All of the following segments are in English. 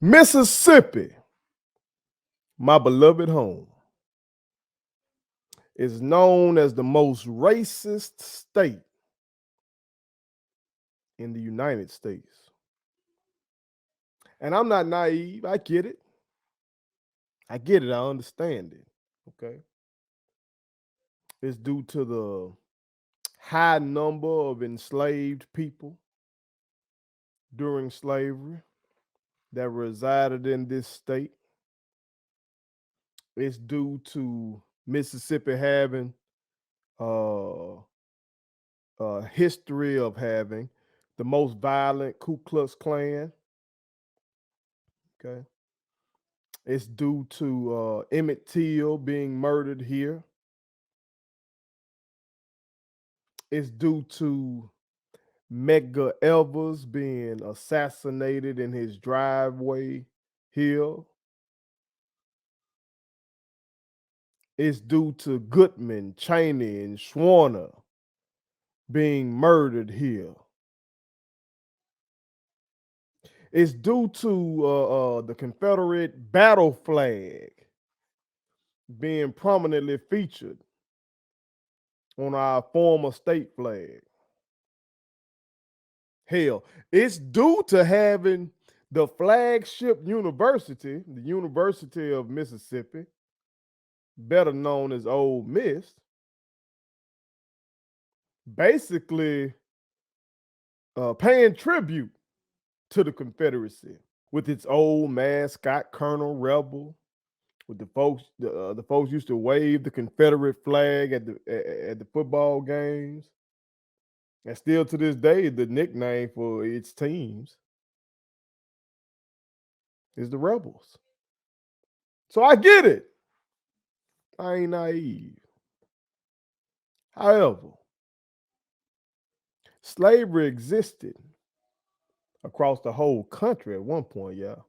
Mississippi, my beloved home, is known as the most racist state in the United States. And I'm not naive. I get it. I get it. I understand it. Okay. It's due to the high number of enslaved people during slavery that resided in this state. It's due to Mississippi having uh, a history of having the most violent Ku Klux Klan. Okay. It's due to Emmett Till being murdered here. It's due to Medgar Evers being assassinated in his driveway here. It's due to Goodman, Cheney, and Schwerner being murdered here. It's due to the Confederate battle flag being prominently featured on our former state flag. Hell, it's due to having the flagship university, the University of Mississippi, better known as Ole Miss, basically paying tribute to the Confederacy with its old mascot, Colonel Rebel. With the folks used to wave the Confederate flag at the football games, and still to this day, the nickname for its teams is the Rebels. So I get it. I ain't naive. However, slavery existed across the whole country at one point, y'all.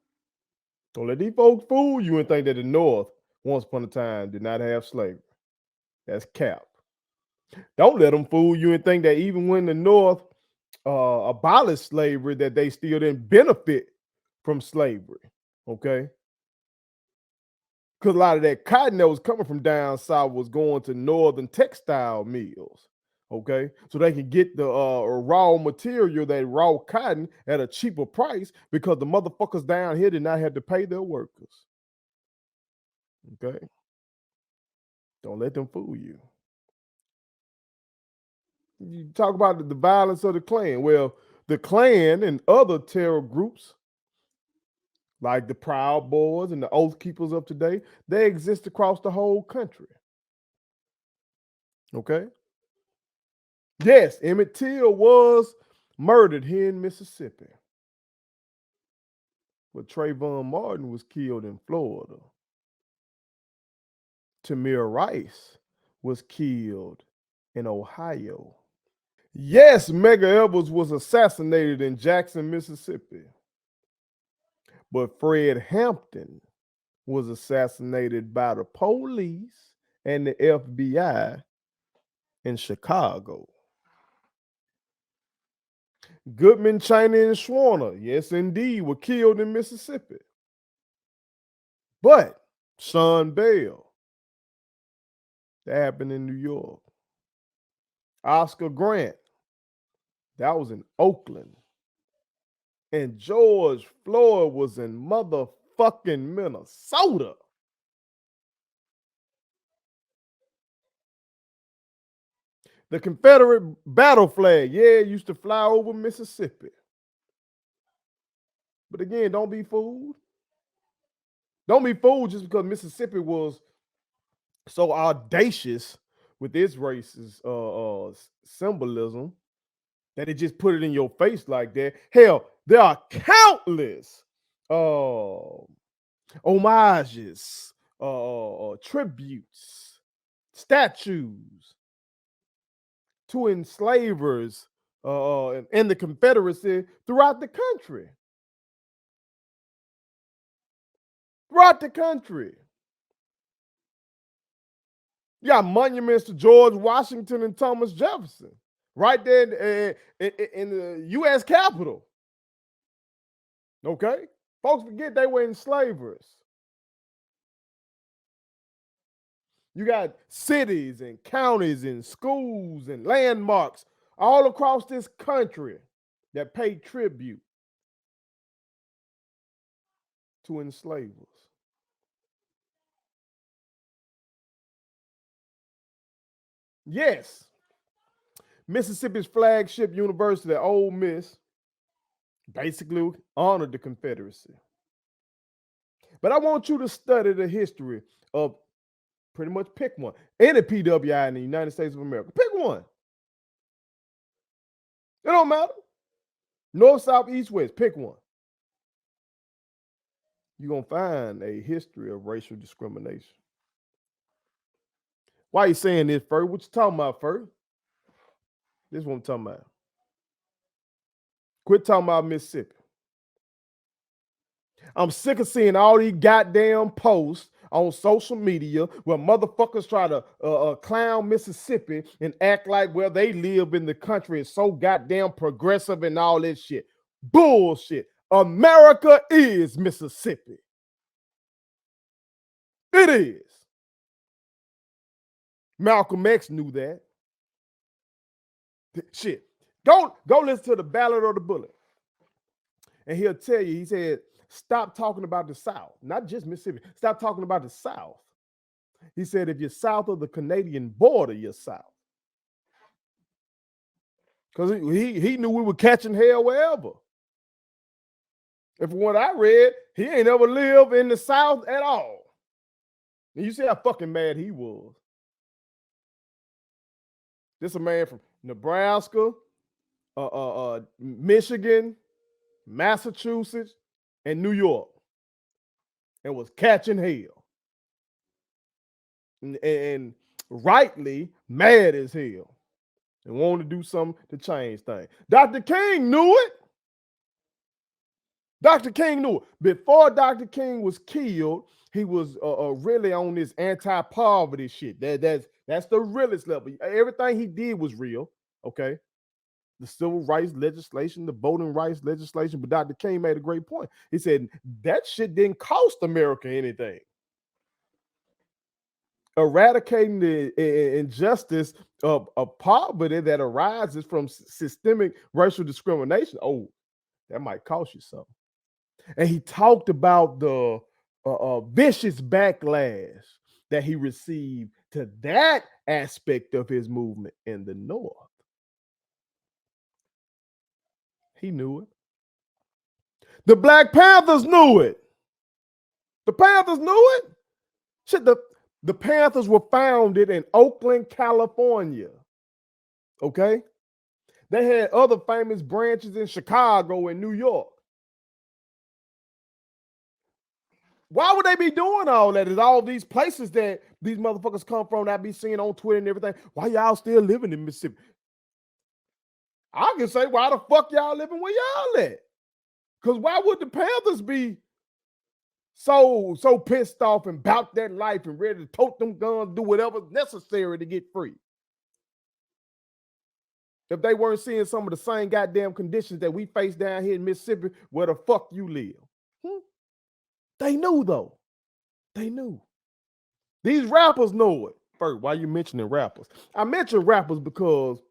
Don't let these folks fool you and think that the North, once upon a time, did not have slavery. That's cap. Don't let them fool you and think that even when the North abolished slavery, that they still didn't benefit from slavery. Okay. Because a lot of that cotton that was coming from down south was going to northern textile mills. Okay. So they can get the raw material, that raw cotton, at a cheaper price because the motherfuckers down here did not have to pay their workers. Okay. Don't let them fool you. You talk about the violence of the Klan. Well, the Klan and other terror groups like the Proud Boys and the Oath Keepers of today, they exist across the whole country. Okay. Yes, Emmett Till was murdered here in Mississippi, but Trayvon Martin was killed in Florida. Tamir Rice was killed in Ohio. Yes, Medgar Evers was assassinated in Jackson, Mississippi, but Fred Hampton was assassinated by the police and the FBI in Chicago. Goodman, Cheney, and Schwerner, yes, indeed, were killed in Mississippi. But Sean Bell, that happened in New York. Oscar Grant, that was in Oakland. And George Floyd was in motherfucking Minnesota. The Confederate battle flag, yeah, used to fly over Mississippi. But again, don't be fooled. Don't be fooled just because Mississippi was so audacious with its racist symbolism that it just put it in your face like that. Hell, there are countless homages, tributes, statues to enslavers and the Confederacy throughout the country. Throughout the country. You got monuments to George Washington and Thomas Jefferson right there in the U.S. Capitol. Okay. Folks forget they were enslavers. You got cities and counties and schools and landmarks all across this country that pay tribute to enslavers. Yes, Mississippi's flagship university, Ole Miss, basically honored the Confederacy. But I want you to study the history of pretty much pick one. Any PWI in the United States of America. Pick one. It don't matter. North, south, east, west. Pick one. You're going to find a history of racial discrimination. Why are you saying this, first? What you talking about, first? This is what I'm talking about. Quit talking about Mississippi. I'm sick of seeing all these goddamn posts on social media where motherfuckers try to clown Mississippi and act like where they live in the country is so goddamn progressive and all this shit. Bullshit. America is Mississippi. It is. Malcolm X knew that. Shit. Go listen to the Ballad of the Bullet. And he'll tell you, he said, stop talking about the South, not just Mississippi. Stop talking about the South. He said, if you're south of the Canadian border, you're south. Because he knew we were catching hell wherever. And from what I read, he ain't ever lived in the South at all. And you see how fucking mad he was. This a man from Nebraska, Michigan, Massachusetts, and New York, and was catching hell. And rightly mad as hell and wanted to do something to change things. Dr. King knew it. Dr. King knew it. Before Dr. King was killed, he was really on this anti-poverty shit. That's the realest level. Everything he did was real, okay? The civil rights legislation, the voting rights legislation, but Dr. King made a great point. He said that shit didn't cost America anything. Eradicating the injustice of poverty that arises from systemic racial discrimination, oh, that might cost you something. And he talked about the vicious backlash that he received to that aspect of his movement in the North. He knew it. The Black Panthers knew it. The Panthers knew it. Shit, the Panthers were founded in Oakland, California. Okay? They had other famous branches in Chicago and New York. Why would they be doing all that? Is all these places that these motherfuckers come from that I be seeing on Twitter and everything? Why y'all still living in Mississippi? I can say, why the fuck y'all living where y'all at? Because why would the Panthers be so pissed off and about that life and ready to tote them guns, do whatever's necessary to get free? If they weren't seeing some of the same goddamn conditions that we face down here in Mississippi, where the fuck you live? They knew, though. They knew. These rappers know it. First, why you mentioning rappers? I mention rappers because,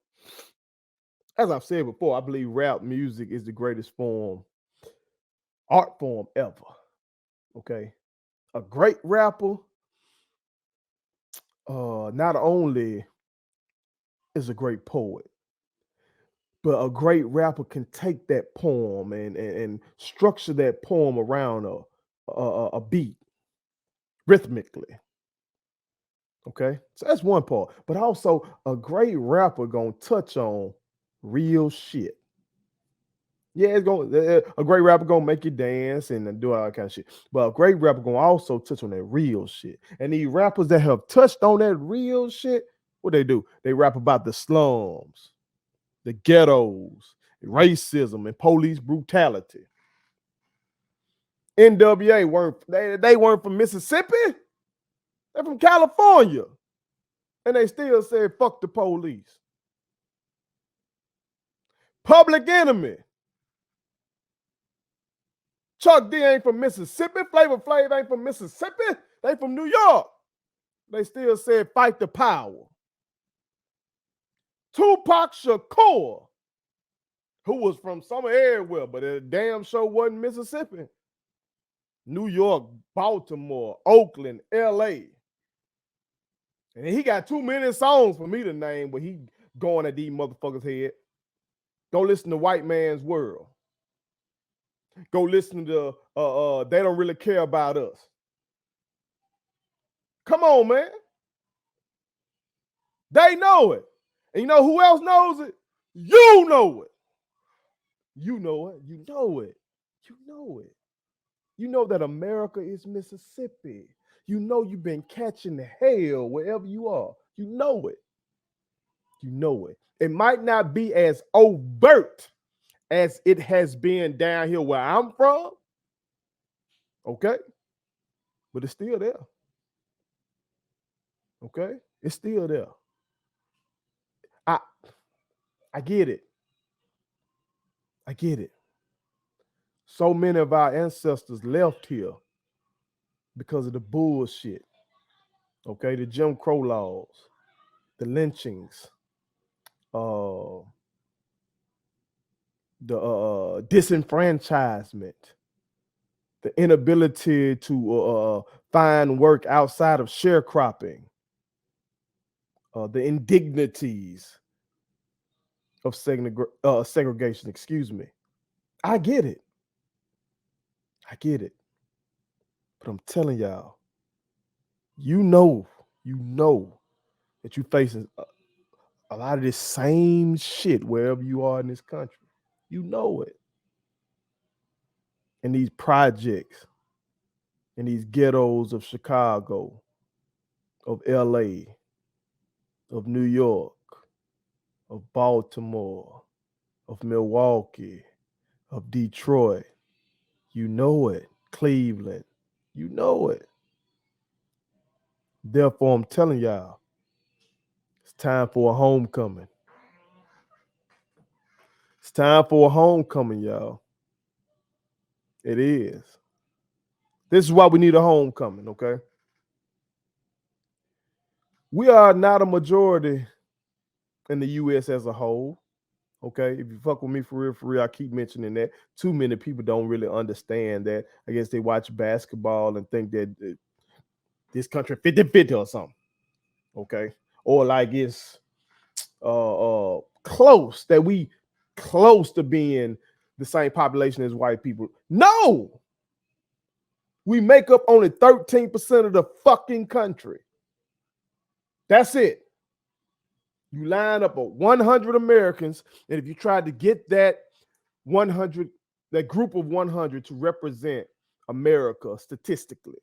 as I've said before, I believe rap music is the greatest art form ever. Okay? A great rapper not only is a great poet, but a great rapper can take that poem and structure that poem around a beat rhythmically. Okay, so that's one part. But also, a great rapper gonna touch on real shit. Yeah, it's going. A great rapper gonna make you dance and do all that kind of shit. But a great rapper gonna also touch on that real shit. And these rappers that have touched on that real shit, what they do? They rap about the slums, the ghettos, racism, and police brutality. NWA weren't from Mississippi. They're from California. And they still said, fuck the police. Public Enemy. Chuck D ain't from Mississippi. Flavor Flav ain't from Mississippi. They from New York. They still said fight the power. Tupac Shakur, who was from somewhere everywhere, but it damn sure wasn't Mississippi. New York, Baltimore, Oakland, LA. And he got too many songs for me to name, but he going at these motherfuckers' head. Go listen to White Man's World. Go listen to They Don't Really Care About Us. Come on, man. They know it. And you know who else knows it? You know it. You know it. You know it. You know it. You know that America is Mississippi. You know you've been catching the hell wherever you are. You know it. You know it. It might not be as overt as it has been down here where I'm from. Okay? But it's still there. Okay? It's still there. I get it. I get it. So many of our ancestors left here because of the bullshit. Okay? The Jim Crow laws, the lynchings, the disenfranchisement, the inability to find work outside of sharecropping, the indignities of segregation, excuse me. I get it. I get it. But I'm telling y'all, you know that you're facing a lot of this same shit wherever you are in this country. You know it. And these projects, in these ghettos of Chicago, of LA, of New York, of Baltimore, of Milwaukee, of Detroit. You know it. Cleveland. You know it. Therefore, I'm telling y'all, it's time for a homecoming. It's time for a homecoming, y'all. It is. This is why we need a homecoming, okay? We are not a majority in the U.S. as a whole, okay? If you fuck with me for real, I keep mentioning that. Too many people don't really understand that. I guess they watch basketball and think that this country 50-50 or something, okay? Or like it's close, that we close to being the same population as white people. No! We make up only 13% of the fucking country. That's it. You line up 100 Americans, and if you tried to get that group of 100 to represent America statistically,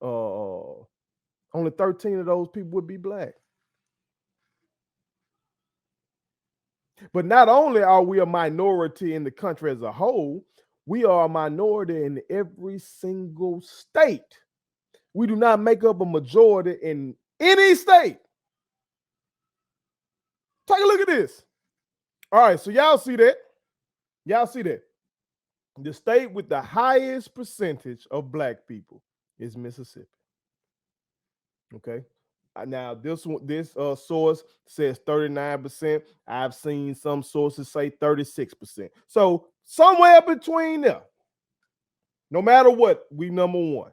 only 13 of those people would be black. But not only are we a minority in the country as a whole, we are a minority in every single state. We do not make up a majority in any state. Take a look at this. All right, so y'all see that? Y'all see that? The state with the highest percentage of black people is Mississippi. Okay. Now this source says 39%. I've seen some sources say 36%. So somewhere between there. No matter what, we number one.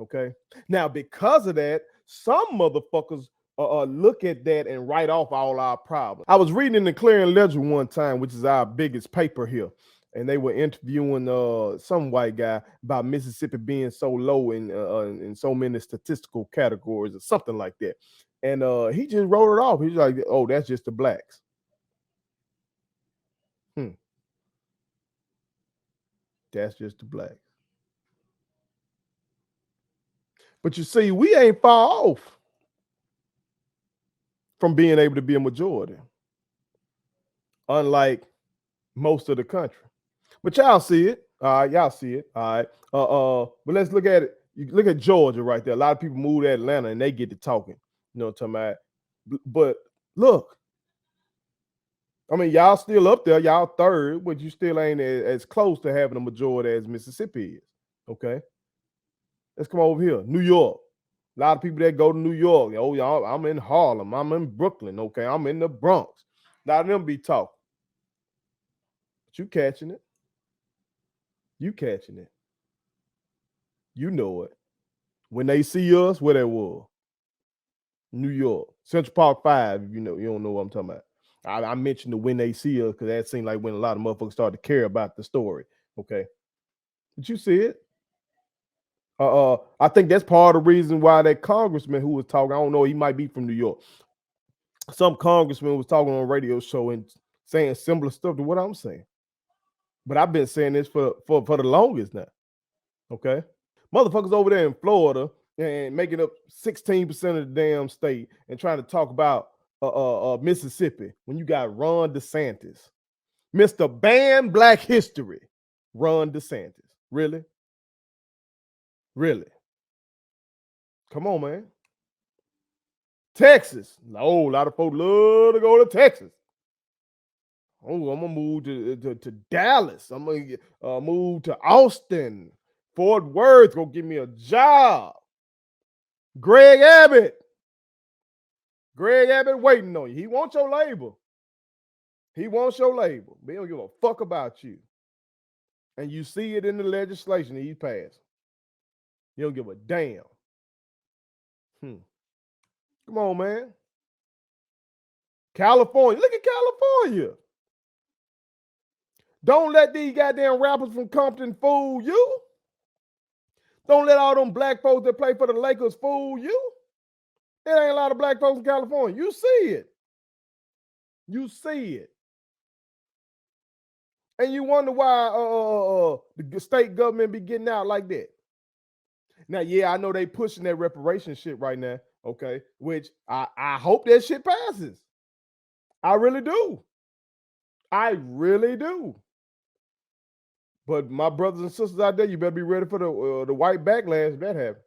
Okay. Now because of that, some motherfuckers look at that and write off all our problems. I was reading in the Clarion Ledger one time, which is our biggest paper here, and they were interviewing some white guy about Mississippi being so low in so many statistical categories or something like that. And he just wrote it off. He's like, oh, that's just the blacks. That's just the blacks. But you see, we ain't far off from being able to be a majority, unlike most of the country. But y'all see it. All right, y'all see it. All right. But let's look at it. You look at Georgia right there. A lot of people move to Atlanta and they get to talking. You know what I'm talking about? But look, I mean, y'all still up there, y'all third, but you still ain't as close to having a majority as Mississippi is. Okay, let's come over here, New York. A lot of people that go to New York. Oh, y'all, I'm in Harlem. I'm in Brooklyn. Okay, I'm in the Bronx. A lot of them be talking. But you catching it. You catching it. You know it. When they see us, where they were. New York. Central Park 5, if you know, you don't know what I'm talking about. I mentioned the when they see us because that seemed like when a lot of motherfuckers started to care about the story. Okay. Did you see it? I think that's part of the reason why that congressman who was talking, I don't know, he might be from New York. Some congressman was talking on a radio show and saying similar stuff to what I'm saying. But I've been saying this for the longest now. Okay. Motherfuckers over there in Florida and making up 16% of the damn state and trying to talk about Mississippi when you got Ron DeSantis, Mr. Ban Black History, Ron DeSantis. Really? Really? Come on, man. Texas. Oh, a lot of folks love to go to Texas. Oh, I'm gonna move to Dallas. I'm gonna move to Austin, Fort Worth. Go get me a job. Greg Abbott. Greg Abbott waiting on you. He wants your label. He wants your label. But he don't give a fuck about you. And you see it in the legislation that he passed. He don't give a damn. Come on, man. California. Look at California. Don't let these goddamn rappers from Compton fool you. Don't let all them black folks that play for the Lakers fool you. There ain't a lot of black folks in California. You see it. You see it. And you wonder why the state government be getting out like that. Now, yeah, I know they pushing that reparation shit right now, okay, which I hope that shit passes. I really do. I really do. But my brothers and sisters out there, you better be ready for the white backlash if that happens.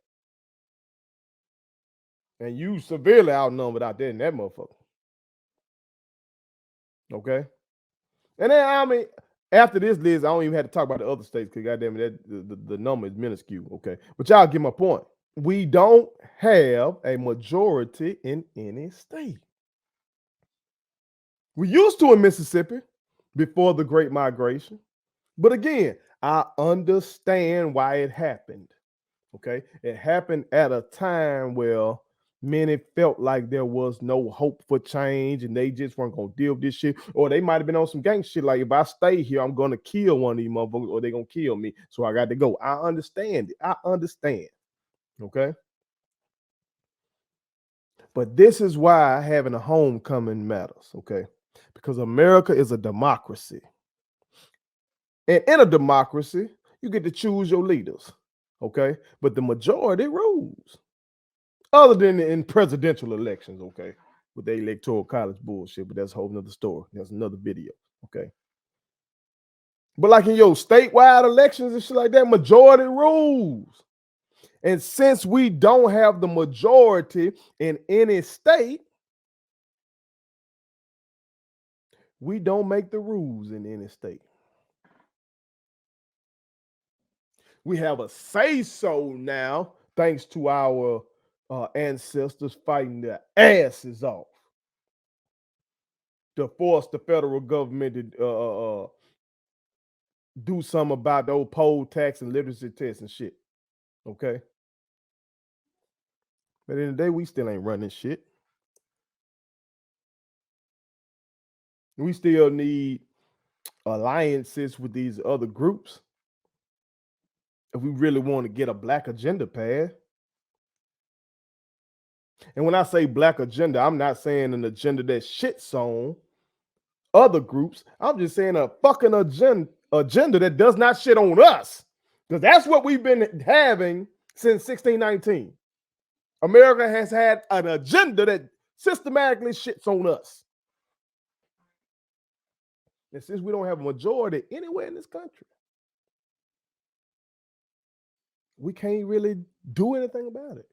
And you severely outnumbered out there in that motherfucker. Okay? And then, I mean, after this list, I don't even have to talk about the other states because, goddamn it, the number is minuscule. Okay? But y'all get my point. We don't have a majority in any state. We used to in Mississippi before the Great Migration. But again, I understand why it happened. Okay. It happened at a time where many felt like there was no hope for change and they just weren't going to deal with this shit. Or they might have been on some gang shit like, if I stay here, I'm going to kill one of these motherfuckers or they're going to kill me. So I got to go. I understand it. I understand. Okay. But this is why having a homecoming matters. Okay. Because America is a democracy. And in a democracy, you get to choose your leaders, okay? But the majority rules, other than in presidential elections, okay? With the electoral college bullshit, but that's a whole nother story. That's another video, okay? But like in your statewide elections and shit like that, majority rules. And since we don't have the majority in any state, we don't make the rules in any state. We have a say-so now, thanks to our ancestors fighting their asses off to force the federal government to do something about the old poll tax and literacy test and shit. Okay. But in the day, we still ain't running shit. We still need alliances with these other groups if we really want to get a black agenda passed. And when I say black agenda, I'm not saying an agenda that shits on other groups. I'm just saying a fucking agenda that does not shit on us. Because that's what we've been having since 1619. America has had an agenda that systematically shits on us. And since we don't have a majority anywhere in this country, we can't really do anything about it.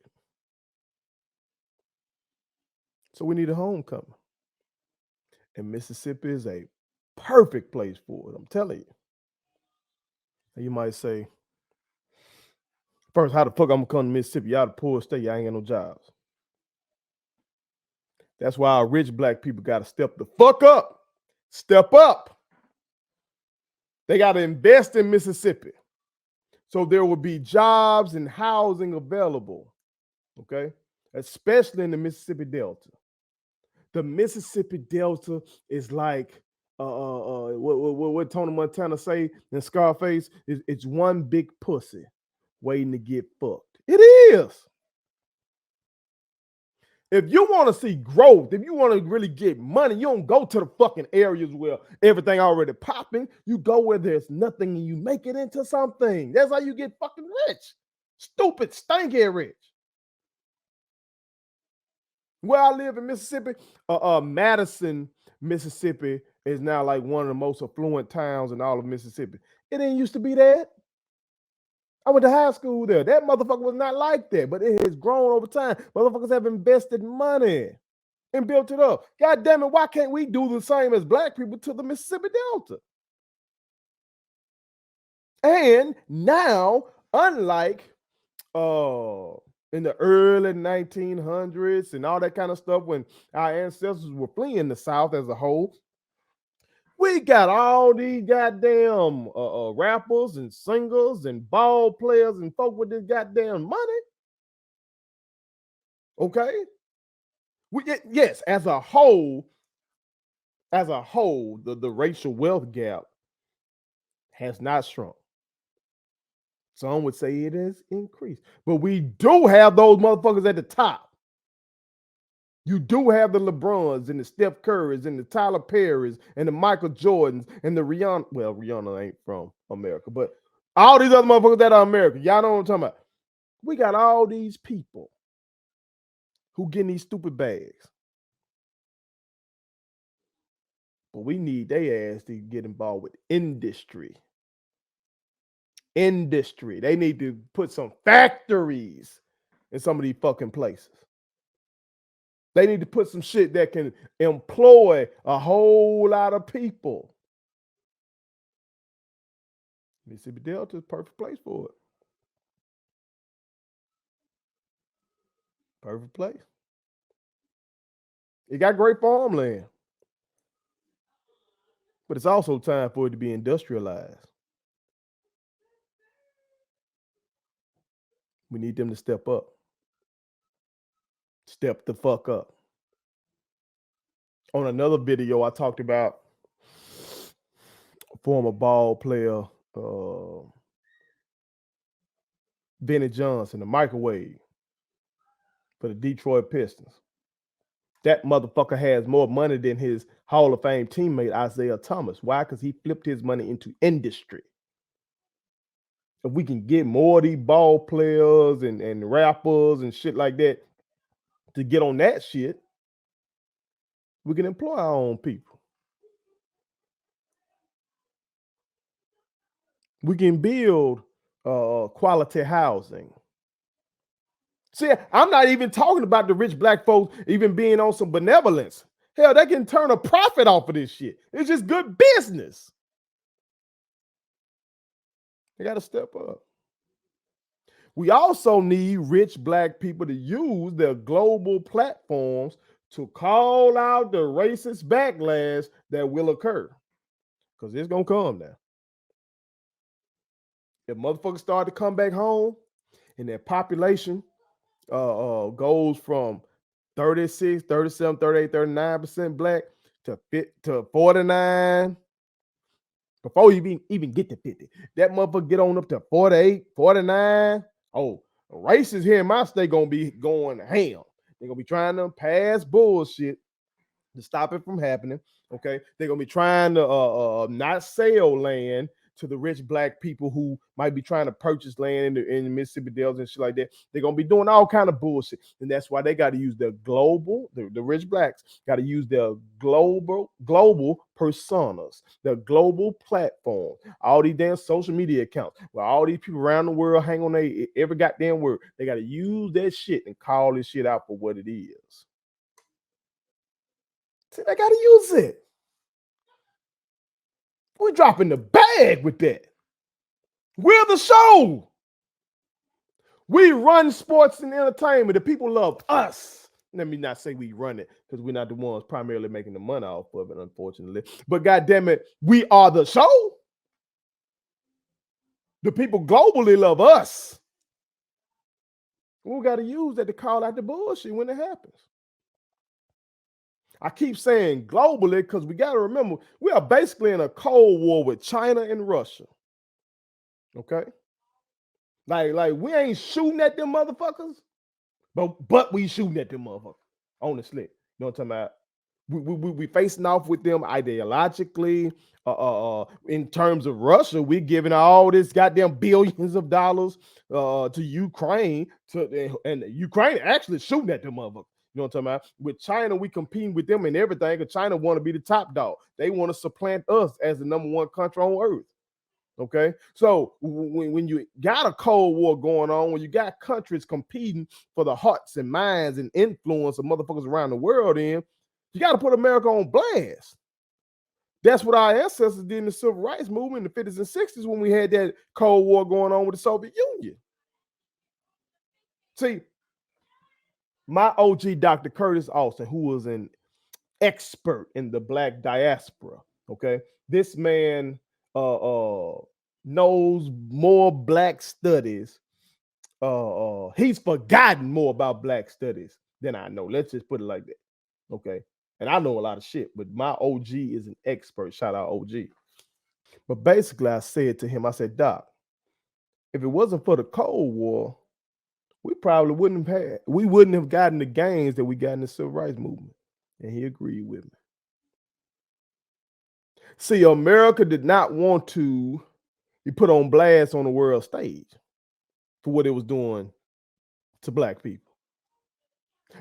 So we need a homecoming. And Mississippi is a perfect place for it. I'm telling you. And you might say, first, how the fuck I'm gonna come to Mississippi? Y'all the poor state, y'all ain't got no jobs. That's why our rich black people gotta step the fuck up. Step up. They gotta invest in Mississippi. So there will be jobs and housing available. Okay. Especially in the Mississippi Delta. The Mississippi Delta is like what Tony Montana say in Scarface is it's one big pussy waiting to get fucked. It is. If you want to see growth, if you want to really get money, you don't go to the fucking areas where everything already popping. You go where there's nothing and you make it into something. That's how you get fucking rich. Stupid, stinky rich. Where I live in Mississippi, Madison, Mississippi is now like one of the most affluent towns in all of Mississippi. It didn't used to be that. I went to high school there. That motherfucker was not like that, but it has grown over time. Motherfuckers have invested money and built it up. God damn it, why can't we do the same as black people to the Mississippi Delta? And now, unlike in the early 1900s and all that kind of stuff, when our ancestors were fleeing the South as a whole, we got all these goddamn rappers and singers and ball players and folk with this goddamn money. Okay? Yes, as a whole, the racial wealth gap has not shrunk. Some would say it has increased. But we do have those motherfuckers at the top. You do have the LeBrons and the Steph Currys and the Tyler Perrys and the Michael Jordans and the Rihanna. Well, Rihanna ain't from America, but all these other motherfuckers that are American. Y'all know what I'm talking about. We got all these people who getting these stupid bags. But we need their ass to get involved with industry. They need to put some factories in some of these fucking places. They need to put some shit that can employ a whole lot of people. Mississippi Delta is a perfect place for it. Perfect place. It got great farmland. But it's also time for it to be industrialized. We need them to step up. Step the fuck up. On another video, I talked about former ball player Benny Johnson, the microwave for the Detroit Pistons. That motherfucker has more money than his Hall of Fame teammate, Isaiah Thomas. Why? Because he flipped his money into industry. If we can get more of these ball players and rappers and shit like that to get on that shit, we can employ our own people. We can build quality housing. See, I'm not even talking about the rich black folks even being on some benevolence. Hell, they can turn a profit off of this shit. It's just good business. They got to step up. We also need rich black people to use their global platforms to call out the racist backlash that will occur. Because it's going to come now. If motherfuckers start to come back home and their population goes from 36, 37, 38, 39% black to 49 before you even get to 50. That motherfucker get on up to 48, 49. Oh, racists here in my state gonna be going ham. They're gonna be trying to pass bullshit to stop it from happening. Okay, they're gonna be trying to not sell land to the rich black people who might be trying to purchase land in the Mississippi Delta and shit like that. They're gonna be doing all kind of bullshit, and that's why they got to use their global. The rich blacks got to use their global personas, their global platform, all these damn social media accounts, where all these people around the world hang on every goddamn word. They got to use that shit and call this shit out for what it is. See, they got to use it. We're dropping the bag with that. We're the show. We run sports and entertainment. The people love us. Let me not say we run it because we're not the ones primarily making the money off of it, unfortunately. But goddamn it, we are the show. The people globally love us. We got to use that to call out the bullshit when it happens. I keep saying globally because we got to remember we are basically in a cold war with China and Russia. Okay, like we ain't shooting at them motherfuckers, but we shooting at them motherfuckers on the slick. You know what I'm talking about? We facing off with them ideologically. In terms of Russia, we're giving all this goddamn billions of dollars to Ukraine, and Ukraine actually shooting at them motherfuckers. You know what I'm talking about? With China, we competing with them and everything, because China want to be the top dog. They want to supplant us as the number one country on earth. Okay, so when you got a cold war going on, when you got countries competing for the hearts and minds and influence of motherfuckers around the world, you got to put America on blast. That's what our ancestors did in the civil rights movement in the 50s and 60s when we had that cold war going on with the Soviet Union. See, my OG, Dr. Curtis Austin, who was an expert in the Black diaspora, okay, this man knows more Black studies. He's forgotten more about Black studies than I know. Let's just put it like that. Okay. And I know a lot of shit, but my OG is an expert. Shout out OG. But basically, I said to him, I said, Doc, if it wasn't for the Cold War, we wouldn't have gotten the gains that we got in the civil rights movement. And he agreed with me. See, America did not want to be put on blast on the world stage for what it was doing to Black people.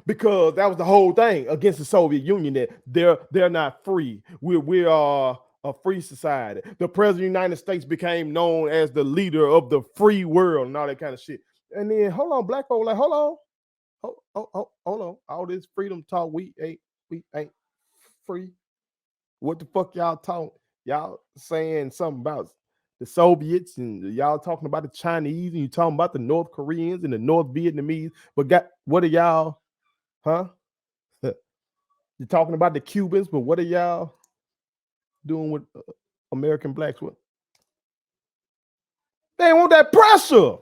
Because that was the whole thing against the Soviet Union, that they're not free. We are a free society. The president of the United States became known as the leader of the free world and all that kind of shit. And then hold on, Black folk like, hold on. All this freedom talk, we ain't free. What the fuck y'all talking? Y'all saying something about the Soviets and y'all talking about the Chinese and you talking about the North Koreans and the North Vietnamese, but what are y'all? Huh? You're talking about the Cubans, but what are y'all doing with American blacks? With? They want that pressure.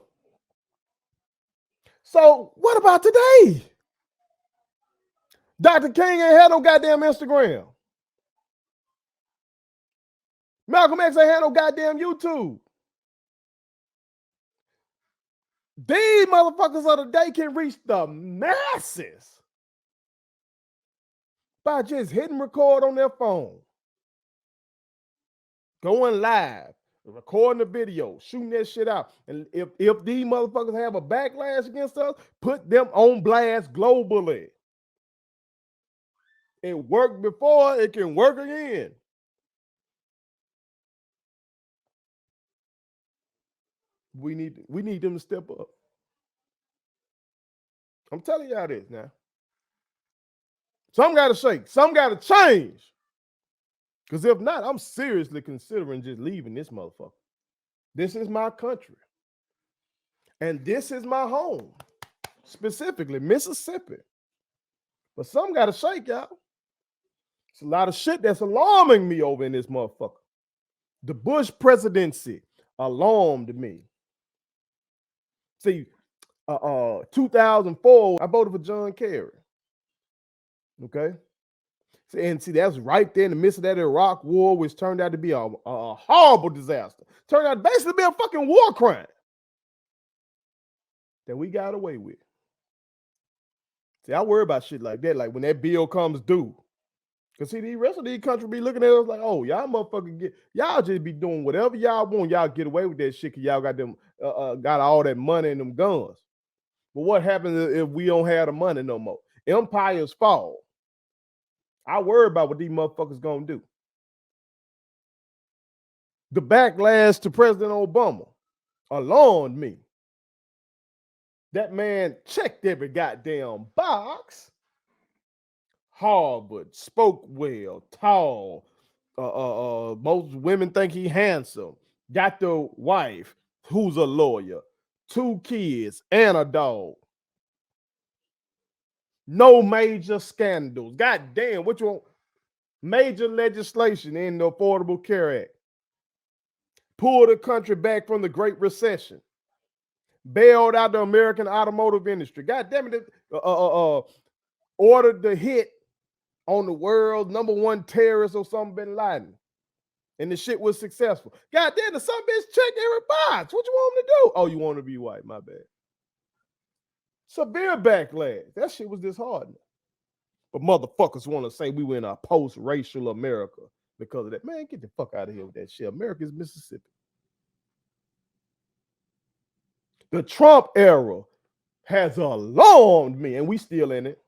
So what about today? Dr. King ain't had no goddamn Instagram. Malcolm X ain't had no goddamn YouTube. These motherfuckers of the day can reach the masses by just hitting record on their phone, going live, recording the video, shooting that shit out. And if these motherfuckers have a backlash against us, put them on blast globally. It worked before, it can work again. We need them to step up. I'm telling y'all this now. Some got to shake. Some got to change. Because if not, I'm seriously considering just leaving this motherfucker. This is my country. And this is my home. Specifically, Mississippi. But some got to shake, y'all. It's a lot of shit that's alarming me over in this motherfucker. The Bush presidency alarmed me. See, 2004, I voted for John Kerry. Okay. And see, that's right there in the midst of that Iraq war, which turned out to be a horrible disaster. Turned out to basically be a fucking war crime that we got away with. See, I worry about shit like that, like when that bill comes due. Because see, the rest of these countries be looking at us like, oh, y'all motherfucking y'all just be doing whatever y'all want. Y'all get away with that shit because y'all got them, got all that money and them guns. But what happens if we don't have the money no more? Empires fall. I worry about what these motherfuckers gonna do. The backlash to President Obama alarmed me. That man checked every goddamn box. Harvard, spoke well, tall, Most women think he handsome. Got the wife who's a lawyer, 2 kids, and a dog. No major scandals. God damn, what you want? Major legislation in the Affordable Care Act. Pull the country back from the Great Recession. Bailed out the American automotive industry. God damn it. Ordered the hit on the world's #1 terrorist, Osama bin Laden. And the shit was successful. God damn, the son bitch checked every box. What you want him to do? Oh, you want to be white. My bad. Severe backlash. That shit was disheartening. But motherfuckers want to say we were in a post-racial America because of that. Man, get the fuck out of here with that shit. America is Mississippi. The Trump era has alarmed me, and we still in it.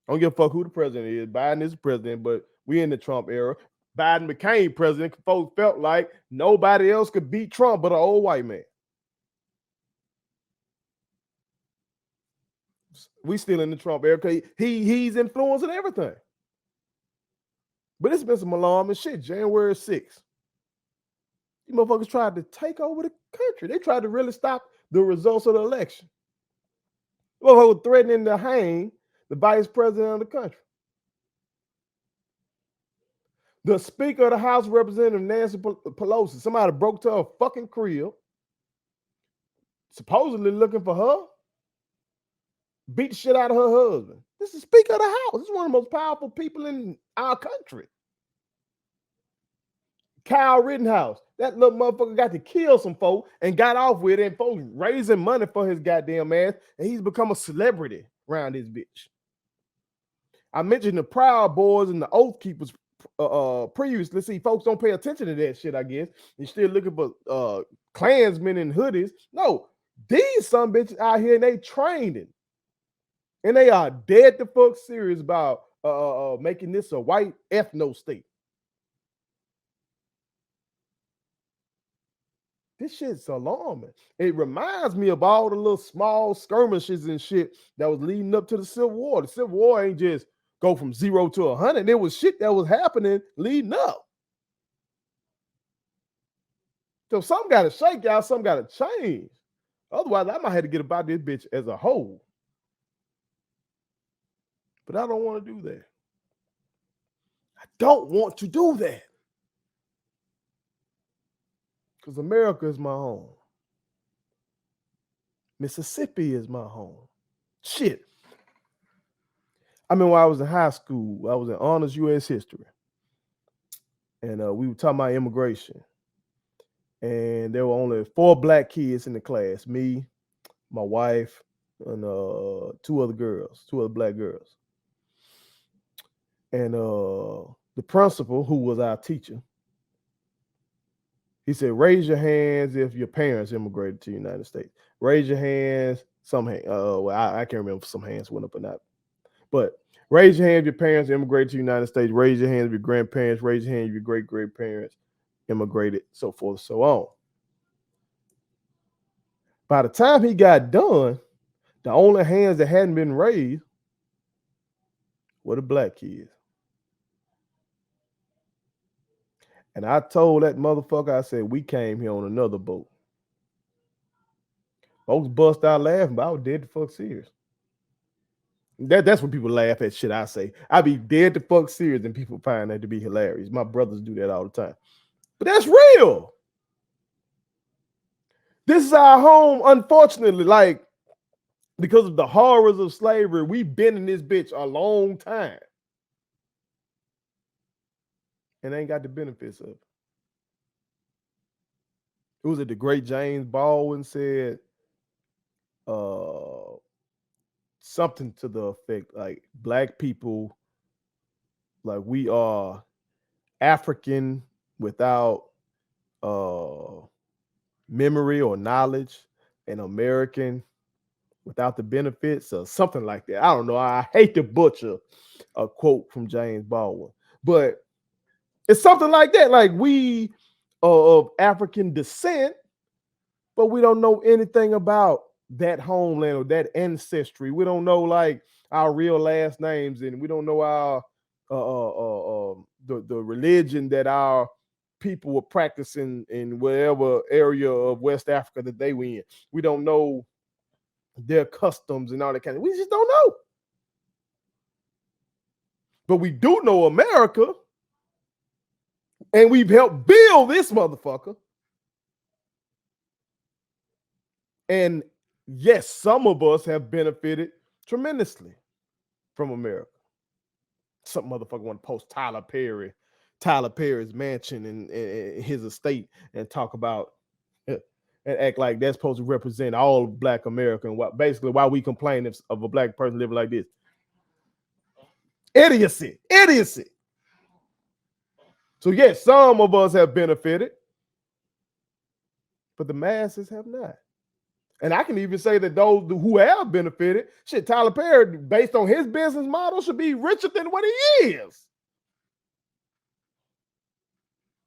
I don't give a fuck who the president is. Biden is the president, but we in the Trump era. Biden became president. Folks felt like nobody else could beat Trump but an old white man. We still in the Trump era because he's influencing everything. But it's been some alarming shit. January 6th. These motherfuckers tried to take over the country. They tried to really stop the results of the election. Motherfuckers threatening to hang the vice president of the country. The Speaker of the House of Representatives, Nancy Pelosi, somebody broke to her fucking crib, supposedly looking for her, beat the shit out of her husband. This is Speaker of the House. This is one of the most powerful people in our country. Kyle Rittenhouse, that little motherfucker got to kill some folk and got off with it, and folks raising money for his goddamn ass, and he's become a celebrity around this bitch. I mentioned the Proud Boys and the Oath Keepers previously. See, folks don't pay attention to that shit, I guess. You're still looking for Klansmen in hoodies. No, these some bitches out here, and they training. And they are dead the fuck serious about making this a white ethno state. This shit's alarming. It reminds me of all the little small skirmishes and shit that was leading up to the Civil War. The Civil War ain't just go from 0 to 100. There was shit that was happening leading up. So some got to shake out, some got to change. Otherwise, I might have to get about this bitch as a whole. But I don't want to do that. I don't want to do that. Because America is my home. Mississippi is my home. Shit. I mean, when I was in high school, I was in honors U.S. history. And we were talking about immigration. And there were only 4 black kids in the class. Me, my wife, and 2 other black girls. And the principal, who was our teacher, he said, raise your hands if your parents immigrated to the United States. Raise your hands. Some hands. Well, I can't remember if some hands went up or not. But raise your hand if your parents immigrated to the United States. Raise your hand if your grandparents. Raise your hand if your great-great-parents immigrated, so forth, so on. By the time he got done, the only hands that hadn't been raised were the black kids. And I told that motherfucker, I said, we came here on another boat. Folks bust out laughing, but I was dead the fuck serious. That's when people laugh at shit I say. I be dead the fuck serious and people find that to be hilarious. My brothers do that all the time. But that's real. This is our home, unfortunately. Like, because of the horrors of slavery, we've been in this bitch a long time. And ain't got the benefits of it. It was the great James Baldwin said something to the effect like black people, like we are African without memory or knowledge, and American without the benefits, or something like that. I don't know. I hate to butcher a quote from James Baldwin, but it's something like that. Like we are of African descent, but we don't know anything about that homeland or that ancestry. We don't know like our real last names, and we don't know our the religion that our people were practicing in whatever area of West Africa that they were in. We don't know their customs and all that kind of. We just don't know. But we do know America, and we've helped build this motherfucker. And yes, some of us have benefited tremendously from America. Some motherfucker want to post Tyler Perry's mansion and his estate and talk about and act like that's supposed to represent all of Black America and what basically why we complain of a Black person living like this. Idiocy. So yes, some of us have benefited, but the masses have not. And I can even say that those who have benefited, shit, Tyler Perry, based on his business model, should be richer than what he is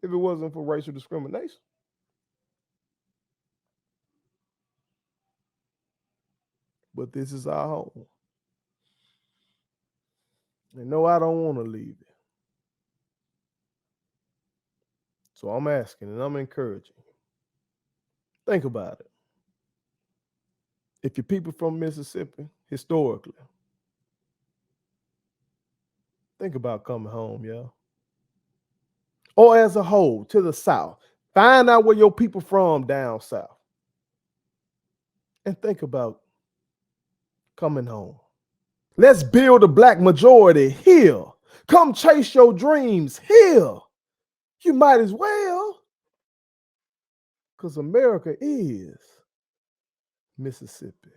if it wasn't for racial discrimination. But this is our home. And no, I don't want to leave it. So I'm asking and I'm encouraging. Think about it. If you're people from Mississippi, historically, think about coming home, y'all. Or as a whole, to the South. Find out where your people from down South. And think about coming home. Let's build a Black majority here. Come chase your dreams here. You might as well. Because America is Mississippi.